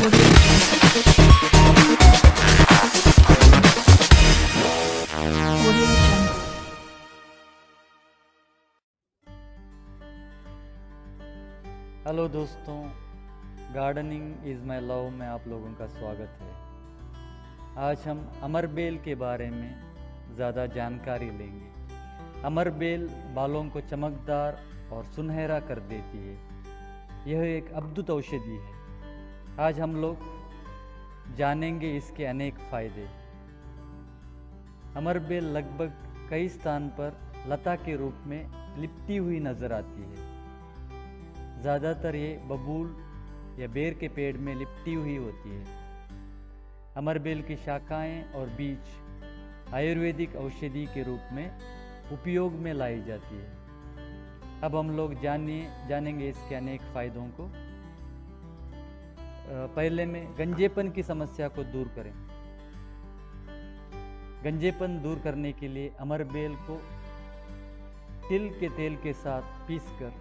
Hello दोस्तों, gardening is my love में आप लोगों का स्वागत है। आज हम अमरबेल के बारे में ज़्यादा जानकारी लेंगे। अमरबेल बालों को चमकदार और सुनहरा कर देती है। यह एक अद्भुत औषधि है। आज हम लोग जानेंगे इसके अनेक फायदे। अमरबेल लगभग कई स्थान पर लता के रूप में लिपटी हुई नज़र आती है। ज़्यादातर ये बबूल या बेर के पेड़ में लिपटी हुई होती है। अमरबेल की शाखाएं और बीज आयुर्वेदिक औषधि के रूप में उपयोग में लाई जाती है। अब हम लोग जानेंगे इसके अनेक फायदों को। पहले में गंजेपन की समस्या को दूर करें। गंजेपन दूर करने के लिए अमरबेल को तिल के तेल के साथ पीसकर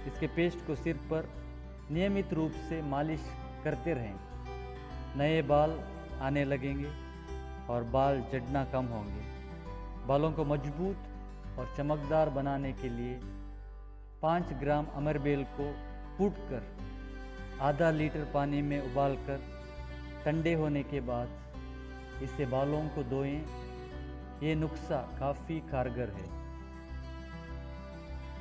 इसके पेस्ट को सिर पर नियमित रूप से मालिश करते रहें। नए बाल आने लगेंगे और बाल झड़ना कम होंगे। बालों को मजबूत और चमकदार बनाने के लिए 5 ग्राम अमरबेल को कूटकर आधा लीटर पानी में उबालकर ठंडे होने के बाद इससे बालों को धोएं। ये नुस्खा काफ़ी कारगर है।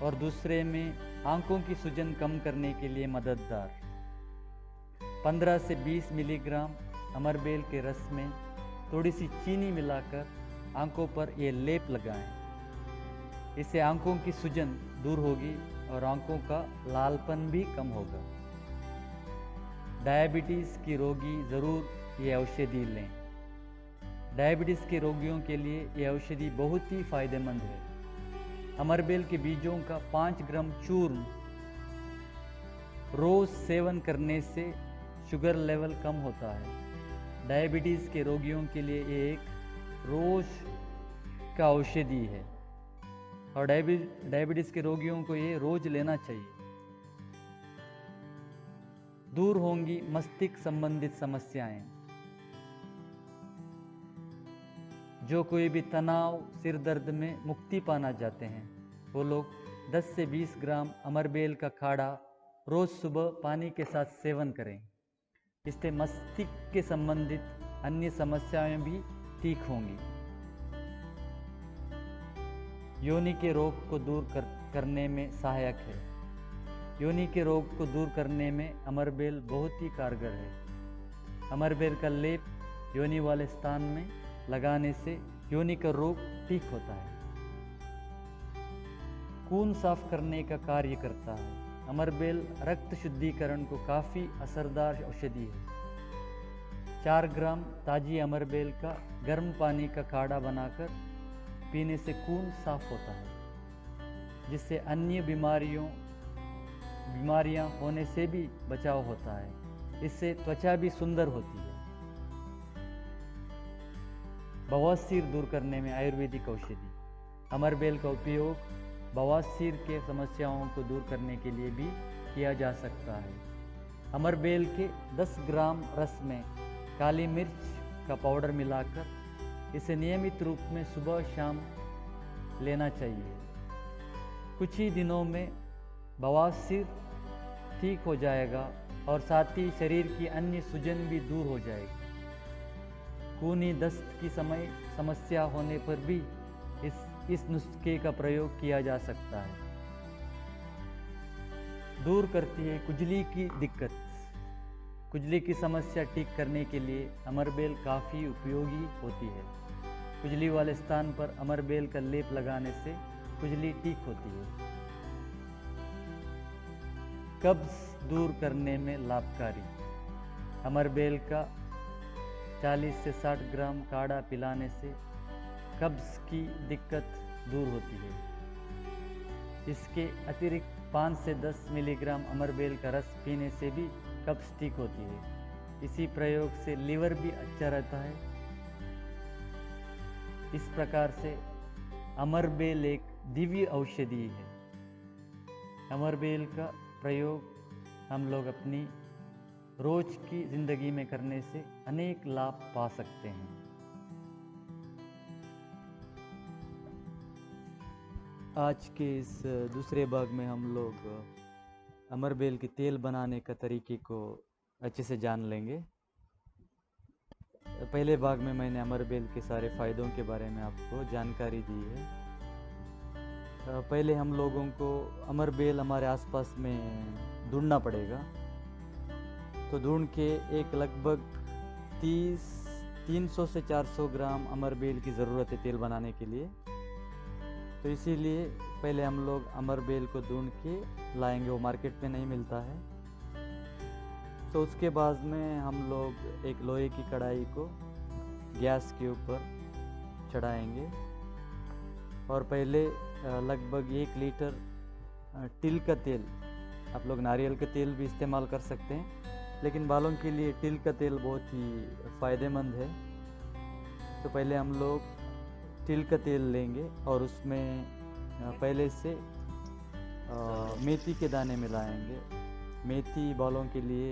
और दूसरे में आंखों की सूजन कम करने के लिए मददगार 15 से 20 मिलीग्राम अमरबेल के रस में थोड़ी सी चीनी मिलाकर आंखों पर ये लेप लगाएं। इससे आंखों की सूजन दूर होगी और आंखों का लालपन भी कम होगा। डायबिटीज़ की रोगी ज़रूर ये औषधि लें। डायबिटीज़ के रोगियों के लिए ये औषधि बहुत ही फायदेमंद है। अमरबेल के बीजों का 5 ग्राम चूर्ण रोज सेवन करने से शुगर लेवल कम होता है। डायबिटीज़ के रोगियों के लिए ये एक रोज का औषधि है और डायबिटीज़ के रोगियों को ये रोज लेना चाहिए। दूर होंगी मस्तिष्क संबंधित समस्याएं। जो कोई भी तनाव, सिर दर्द में मुक्ति पाना चाहते हैं वो लोग 10 से 20 ग्राम अमरबेल का काढ़ा रोज़ सुबह पानी के साथ सेवन करें। इससे मस्तिष्क के संबंधित अन्य समस्याएं भी ठीक होंगी। योनि के रोग को दूर करने में सहायक है। योनि के रोग को दूर करने में अमरबेल बहुत ही कारगर है। अमरबेल का लेप योनि वाले स्थान में लगाने से योनि का रोग ठीक होता है। खून साफ करने का कार्य करता है। अमरबेल रक्त शुद्धिकरण को काफ़ी असरदार औषधि है। 4 ग्राम ताजी अमरबेल का गर्म पानी का काढ़ा बनाकर पीने से खून साफ होता है, जिससे अन्य बीमारियां होने से भी बचाव होता है। इससे त्वचा भी सुंदर होती है। बवासीर दूर करने में आयुर्वेदिक औषधि। अमरबेल का उपयोग बवासीर के समस्याओं को दूर करने के लिए भी किया जा सकता है। अमरबेल के 10 ग्राम रस में काली मिर्च का पाउडर मिलाकर इसे नियमित रूप में सुबह शाम लेना चाहिए। कुछ ही दिनों में बवासीर ठीक हो जाएगा और साथ ही शरीर की अन्य सूजन भी दूर हो जाएगी। खूनी दस्त की समस्या होने पर भी इस नुस्खे का प्रयोग किया जा सकता है। दूर करती है खुजली की दिक्कत। खुजली की समस्या ठीक करने के लिए अमरबेल काफ़ी उपयोगी होती है। खुजली वाले स्थान पर अमरबेल का लेप लगाने से खुजली ठीक होती है। कब्ज दूर करने में लाभकारी। अमरबेल का 40 से 60 ग्राम काढ़ा पिलाने से कब्ज की दिक्कत दूर होती है। इसके अतिरिक्त 5 से 10 मिलीग्राम अमरबेल का रस पीने से भी कब्ज ठीक होती है। इसी प्रयोग से लीवर भी अच्छा रहता है। इस प्रकार से अमरबेल एक दिव्य औषधि है। अमरबेल का प्रयोग हम लोग अपनी रोज की जिंदगी में करने से अनेक लाभ पा सकते हैं। आज के इस दूसरे भाग में हम लोग अमरबेल के तेल बनाने का तरीके को अच्छे से जान लेंगे। पहले भाग में मैंने अमरबेल के सारे फ़ायदों के बारे में आपको जानकारी दी है। पहले हम लोगों को अमरबेल हमारे आसपास में ढूंढना पड़ेगा। तो ढूंढ के एक लगभग 300 से 400 ग्राम अमरबेल की ज़रूरत है तेल बनाने के लिए। तो इसीलिए पहले हम लोग अमरबेल को ढूंढ के लाएंगे, वो मार्केट में नहीं मिलता है। तो उसके बाद में हम लोग एक लोहे की कढ़ाई को गैस के ऊपर चढ़ाएंगे और पहले लगभग 1 लीटर तिल का तेल, आप लोग नारियल का तेल भी इस्तेमाल कर सकते हैं, लेकिन बालों के लिए तिल का तेल बहुत ही फ़ायदेमंद है। तो पहले हम लोग तिल का तेल लेंगे और उसमें पहले से मेथी के दाने मिलाएंगे। मेथी बालों के लिए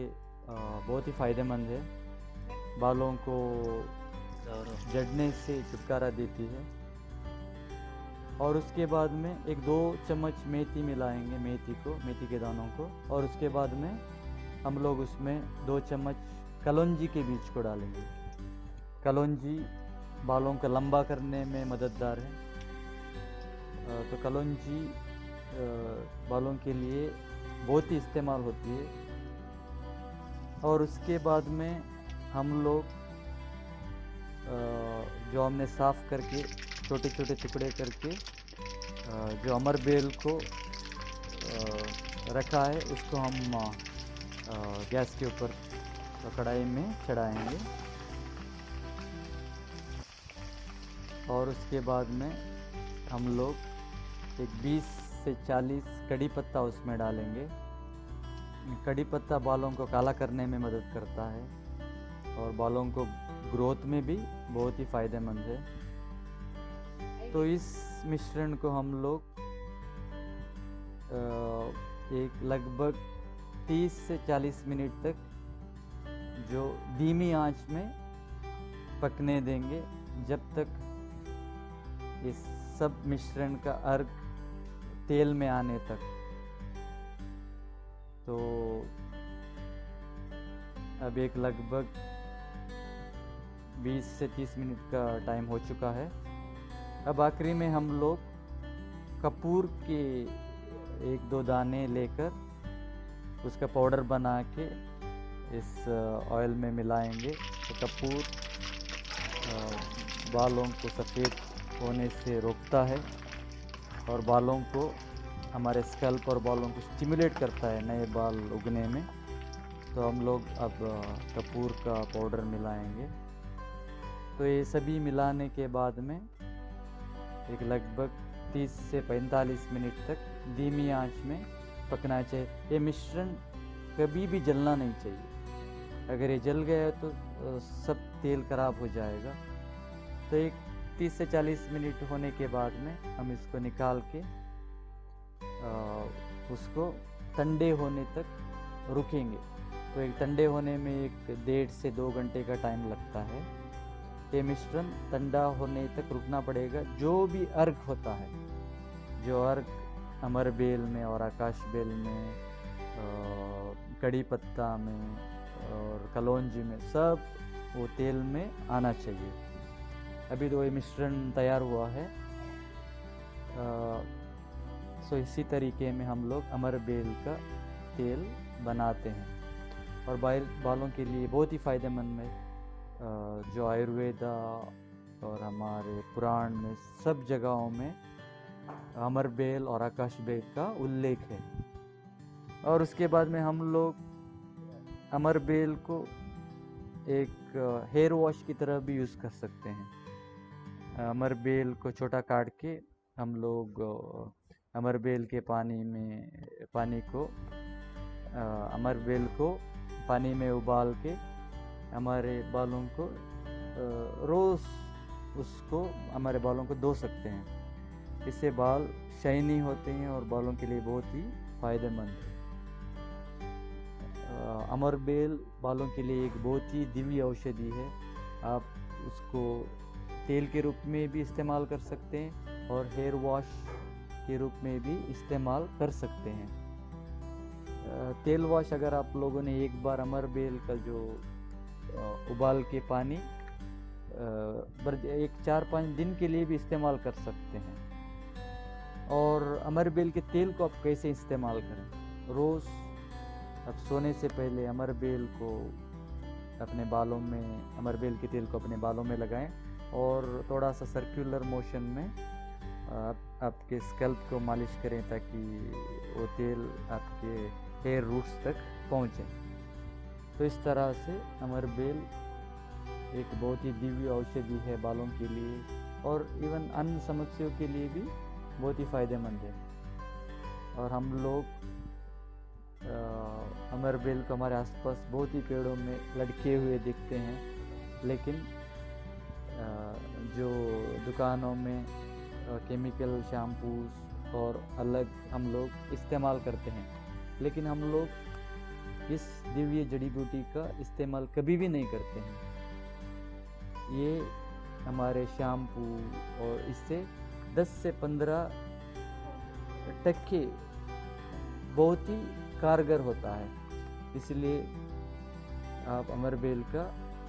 बहुत ही फ़ायदेमंद है, बालों को झड़ने से छुटकारा देती है। और उसके बाद में 1-2 चम्मच मेथी मिलाएंगे, मेथी के दानों को। और उसके बाद में हम लोग उसमें 2 चम्मच कलौंजी के बीज को डालेंगे। कलौंजी बालों को लंबा करने में मददगार है। तो कलौंजी बालों के लिए बहुत ही इस्तेमाल होती है। और उसके बाद में हम लोग जो हमने साफ़ करके छोटे छोटे टुकड़े करके जो अमरबेल को रखा है उसको हम गैस के ऊपर कढ़ाई में चढ़ाएंगे। और उसके बाद में हम लोग एक 20 से 40 कड़ी पत्ता उसमें डालेंगे। कड़ी पत्ता बालों को काला करने में मदद करता है और बालों को ग्रोथ में भी बहुत ही फ़ायदेमंद है। तो इस मिश्रण को हम लोग एक लगभग 30 से 40 मिनट तक जो धीमी आंच में पकने देंगे, जब तक इस सब मिश्रण का अर्क तेल में आने तक। तो अब एक लगभग 20 से 30 मिनट का टाइम हो चुका है। अब आखिरी में हम लोग कपूर के 1-2 दाने लेकर उसका पाउडर बना के इस ऑयल में मिलाएंगे। तो कपूर बालों को सफ़ेद होने से रोकता है और बालों को, हमारे स्कैल्प और बालों को स्टिमुलेट करता है नए बाल उगने में। तो हम लोग अब कपूर का पाउडर मिलाएंगे। तो ये सभी मिलाने के बाद में एक लगभग 30 से 45 मिनट तक धीमी आंच में पकना चाहिए। ये मिश्रण कभी भी जलना नहीं चाहिए, अगर ये जल गया तो सब तेल खराब हो जाएगा। तो एक 30 से 40 मिनट होने के बाद में हम इसको निकाल के उसको ठंडे होने तक रुकेंगे। तो एक ठंडे होने में एक 1.5 से 2 घंटे का टाइम लगता है। ये मिश्रण ठंडा होने तक रुकना पड़ेगा। जो भी अर्क होता है, जो अर्क अमरबेल में और आकाशबेल में, कड़ी पत्ता में और कलौंजी में, सब वो तेल में आना चाहिए। अभी तो ये मिश्रण तैयार हुआ है। सो इसी तरीके में हम लोग अमरबेल का तेल बनाते हैं और बालों के लिए बहुत ही फ़ायदेमंद है। जो आयुर्वेदा और हमारे पुराण में सब जगहों में अमरबेल और आकाशबेल का उल्लेख है। और उसके बाद में हम लोग अमरबेल को एक हेयर वॉश की तरह भी यूज़ कर सकते हैं। अमरबेल को छोटा काट के हम लोग अमरबेल के अमरबेल को पानी में उबाल के हमारे बालों को रोज़ उसको हमारे बालों को धो सकते हैं। इससे बाल शाइनी होते हैं और बालों के लिए बहुत ही फ़ायदेमंद है। अमरबेल बालों के लिए एक बहुत ही दिव्य औषधि है। आप उसको तेल के रूप में भी इस्तेमाल कर सकते हैं और हेयर वॉश के रूप में भी इस्तेमाल कर सकते हैं। तेल वॉश अगर आप लोगों ने एक बार अमरबेल का जो उबाल के पानी एक 4-5 दिन के लिए भी इस्तेमाल कर सकते हैं। और अमरबेल के तेल को आप कैसे इस्तेमाल करें? रोज़ अब सोने से पहले अमरबेल के तेल को अपने बालों में लगाएं और थोड़ा सा सर्कुलर मोशन में आपके स्कैल्प को मालिश करें ताकि वो तेल आपके हेयर रूट्स तक पहुँचे। तो इस तरह से अमरबेल एक बहुत ही दिव्य औषधि है बालों के लिए और इवन अन्य समस्याओं के लिए भी बहुत ही फ़ायदेमंद है। और हम लोग अमरबेल को हमारे आसपास बहुत ही पेड़ों में लटके हुए दिखते हैं, लेकिन जो दुकानों में केमिकल शैम्पूस और अलग हम लोग इस्तेमाल करते हैं, लेकिन हम लोग इस दिव्य जड़ी बूटी का इस्तेमाल कभी भी नहीं करते हैं। ये हमारे शैम्पू और इससे 10 से 15% बहुत ही कारगर होता है। इसलिए आप अमरबेल का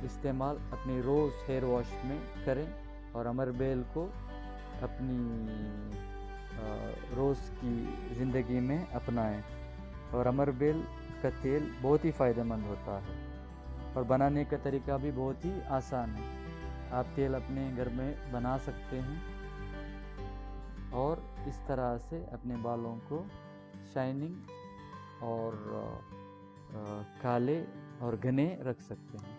इस्तेमाल अपनी रोज़ हेयर वॉश में करें और अमरबेल को अपनी रोज़ की ज़िंदगी में अपनाएं। और अमरबेल का तेल बहुत ही फ़ायदेमंद होता है और बनाने का तरीका भी बहुत ही आसान है। आप तेल अपने घर में बना सकते हैं और इस तरह से अपने बालों को शाइनिंग और काले और घने रख सकते हैं।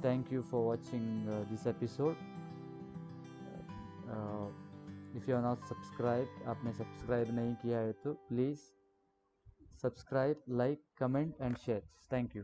Thank you for watching this episode. If you are not subscribe, आपने सब्सक्राइब नहीं किया है तो please subscribe, like, comment and share. Thank you.